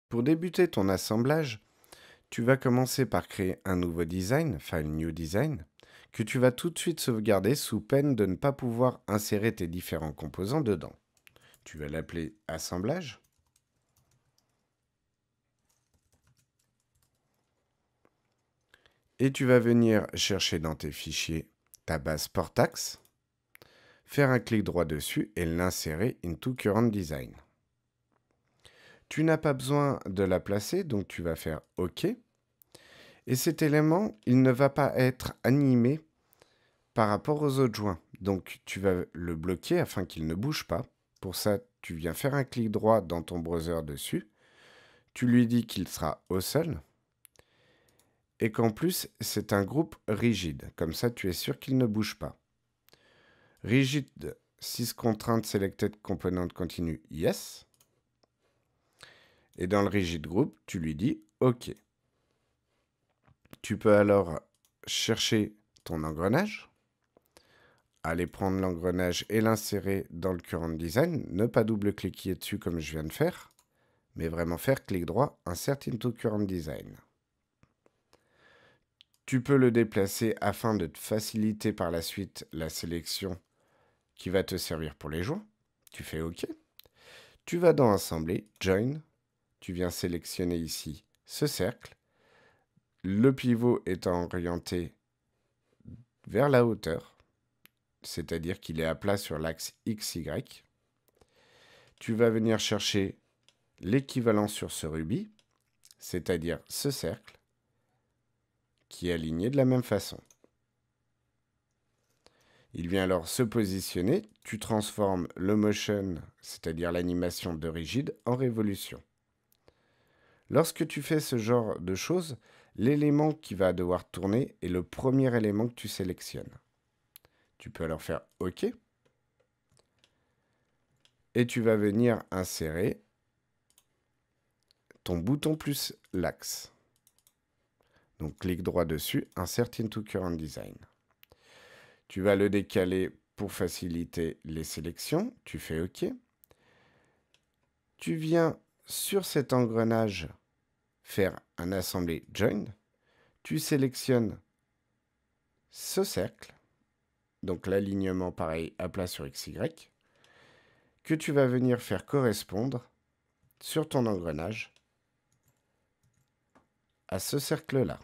Pour débuter ton assemblage, tu vas commencer par créer un nouveau design, File New Design, que tu vas tout de suite sauvegarder sous peine de ne pas pouvoir insérer tes différents composants dedans. Tu vas l'appeler Assemblage. Et tu vas venir chercher dans tes fichiers ta base Portax, faire un clic droit dessus et l'insérer into Current Design. Tu n'as pas besoin de la placer, donc tu vas faire OK. Et cet élément, il ne va pas être animé par rapport aux autres joints. Donc tu vas le bloquer afin qu'il ne bouge pas. Pour ça, tu viens faire un clic droit dans ton browser dessus. Tu lui dis qu'il sera au sol. Et qu'en plus, c'est un groupe rigide. Comme ça, tu es sûr qu'il ne bouge pas. Rigid 6 contraintes selected component continue, yes. Et dans le rigid group, tu lui dis OK. Tu peux alors chercher ton engrenage, aller prendre l'engrenage et l'insérer dans le current design, ne pas double-cliquer dessus comme je viens de faire, mais vraiment faire clic droit, insert into current design. Tu peux le déplacer afin de te faciliter par la suite la sélection qui va te servir pour les joints. Tu fais OK. Tu vas dans Assembler, Join. Tu viens sélectionner ici ce cercle. Le pivot étant orienté vers la hauteur, c'est-à-dire qu'il est à plat sur l'axe XY. Tu vas venir chercher l'équivalent sur ce rubis, c'est-à-dire ce cercle, qui est aligné de la même façon. Il vient alors se positionner, tu transformes le motion, c'est-à-dire l'animation de rigide, en révolution. Lorsque tu fais ce genre de choses, l'élément qui va devoir tourner est le premier élément que tu sélectionnes. Tu peux alors faire OK. Et tu vas venir insérer ton bouton plus l'axe. Donc clic droit dessus, Insert into Current Design. Tu vas le décaler pour faciliter les sélections. Tu fais OK. Tu viens sur cet engrenage faire un assembler Join. Tu sélectionnes ce cercle, donc l'alignement pareil à plat sur XY, que tu vas venir faire correspondre sur ton engrenage à ce cercle-là.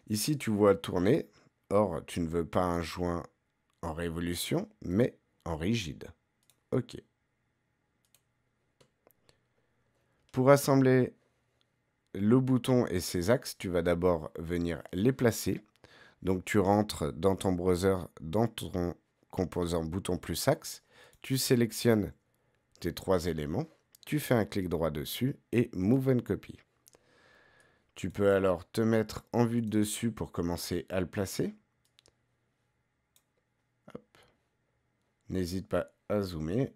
Ici, tu vois tourner. Or, tu ne veux pas un joint en révolution, mais en rigide. OK. Pour assembler le bouton et ses axes, tu vas d'abord venir les placer. Donc, tu rentres dans ton browser, dans ton composant bouton plus axe. Tu sélectionnes tes trois éléments. Tu fais un clic droit dessus et Move and Copy. Tu peux alors te mettre en vue de dessus pour commencer à le placer. N'hésite pas à zoomer.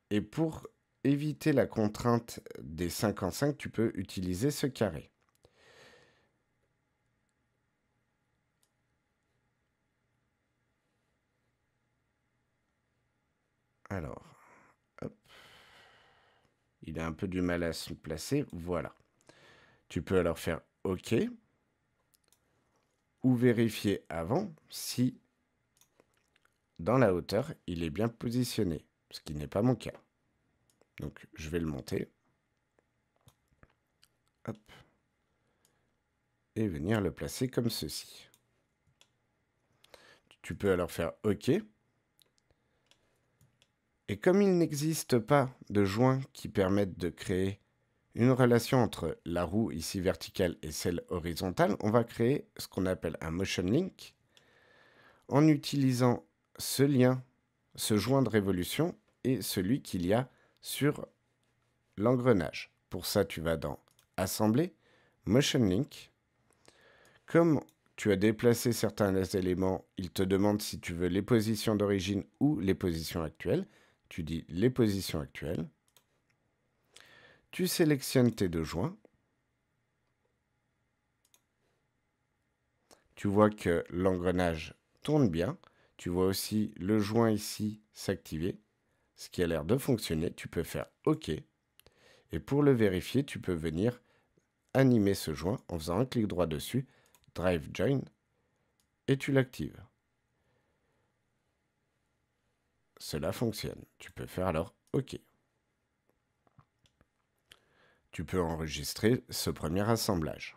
Et pour éviter la contrainte des 5 en 5, tu peux utiliser ce carré. Alors, hop. Il a un peu du mal à se placer. Voilà. Tu peux alors faire OK ou vérifier avant si dans la hauteur, il est bien positionné, ce qui n'est pas mon cas. Donc, je vais le monter. Hop. Et venir le placer comme ceci. Tu peux alors faire OK. Et comme il n'existe pas de joints qui permettent de créer une relation entre la roue ici verticale et celle horizontale, on va créer ce qu'on appelle un motion link en utilisant ce lien, ce joint de révolution et celui qu'il y a sur l'engrenage. Pour ça, tu vas dans Assembler, Motion Link. Comme tu as déplacé certains éléments, il te demande si tu veux les positions d'origine ou les positions actuelles. Tu dis les positions actuelles. Tu sélectionnes tes deux joints. Tu vois que l'engrenage tourne bien. Tu vois aussi le joint ici s'activer. ce qui a l'air de fonctionner. Tu peux faire OK. Et pour le vérifier, tu peux venir animer ce joint en faisant un clic droit dessus, Drive Join, et tu l'actives. Cela fonctionne. Tu peux faire alors OK. Tu peux enregistrer ce premier assemblage.